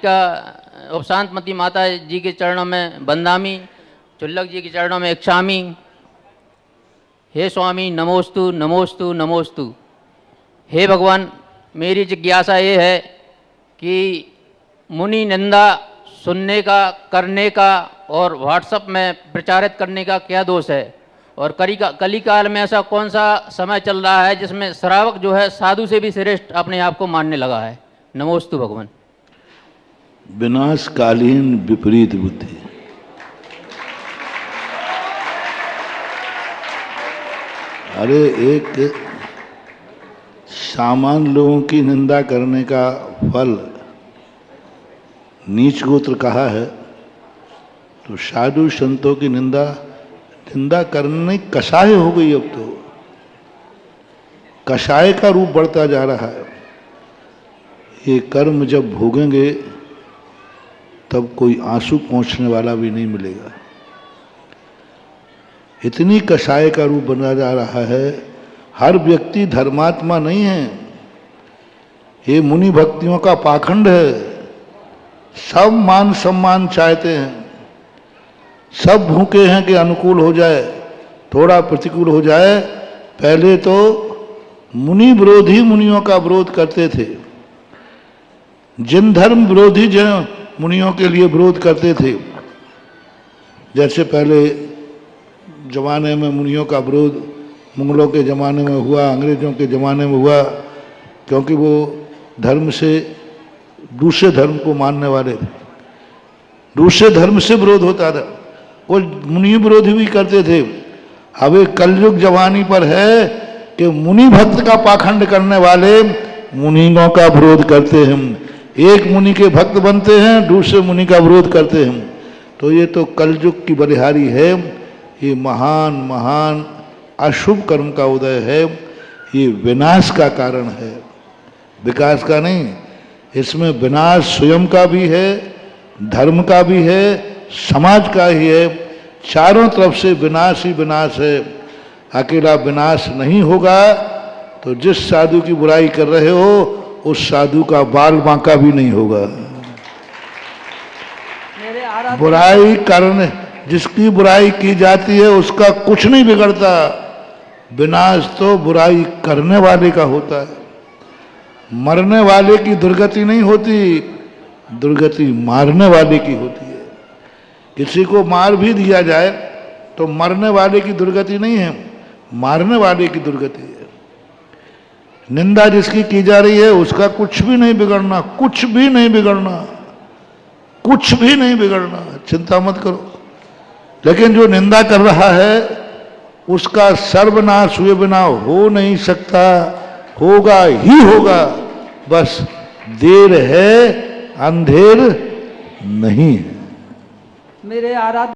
का उपशांतमती माता जी के चरणों में बंदामी, चुल्लक जी के चरणों में इच्छामी। हे स्वामी नमोस्तु नमोस्तु नमोस्तु। हे भगवान, मेरी जिज्ञासा ये है कि मुनि निंदा सुनने का, करने का और व्हाट्सएप में प्रचारित करने का क्या दोष है, और कलिकाल में ऐसा कौन सा समय चल रहा है जिसमें श्रावक जो है साधु से भी श्रेष्ठ अपने आप को मानने लगा है। नमोस्तु भगवान। विनाशकालीन विपरीत बुद्धि। अरे एक सामान्य लोगों की निंदा करने का फल नीच गोत्र कहा है, तो साधु संतों की निंदा करने कषाय हो गई। अब तो कषाय का रूप बढ़ता जा रहा है। ये कर्म जब भोगेंगे तब कोई आंसू पहुंचने वाला भी नहीं मिलेगा। इतनी कषाय का रूप बना जा रहा है। हर व्यक्ति धर्मात्मा नहीं है। ये मुनि भक्तियों का पाखंड है। सब मान सम्मान चाहते हैं, सब भूखे हैं कि अनुकूल हो जाए, थोड़ा प्रतिकूल हो जाए। पहले तो मुनि विरोधी मुनियों का विरोध करते थे, जिन धर्म विरोधी जन मुनियों के लिए विरोध करते थे। जैसे पहले जमाने में मुनियों का विरोध मुगलों के ज़माने में हुआ, अंग्रेज़ों के ज़माने में हुआ, क्योंकि वो धर्म से दूसरे धर्म को मानने वाले थे। दूसरे धर्म से विरोध होता था, वो मुनि विरोधी भी करते थे। अब एक कलयुग जवानी पर है कि मुनि भक्त का पाखंड करने वाले मुनियों का विरोध करते हैं। एक मुनि के भक्त बनते हैं, दूसरे मुनि का विरोध करते हैं। तो ये तो कलयुग की बलिहारी है। ये महान महान अशुभ कर्म का उदय है। ये विनाश का कारण है, विकास का नहीं। इसमें विनाश स्वयं का भी है, धर्म का भी है, समाज का ही है। चारों तरफ से विनाश ही विनाश है। अकेला विनाश नहीं होगा तो जिस साधु की बुराई कर रहे हो उस साधु का बाल बांका भी नहीं होगा। बुराई करने, जिसकी बुराई की जाती है उसका कुछ नहीं बिगड़ता। विनाश तो बुराई करने वाले का होता है। मरने वाले की दुर्गति नहीं होती, दुर्गति मारने वाले की होती है। किसी को मार भी दिया जाए तो मरने वाले की दुर्गति नहीं है, मारने वाले की दुर्गति है। निंदा जिसकी की जा रही है उसका कुछ भी नहीं बिगड़ना, कुछ भी नहीं बिगड़ना, कुछ भी नहीं बिगड़ना, चिंता मत करो। लेकिन जो निंदा कर रहा है उसका सर्वनाश हुए बिना हो नहीं सकता, होगा ही होगा। बस देर है, अंधेर नहीं है। मेरे आराध्य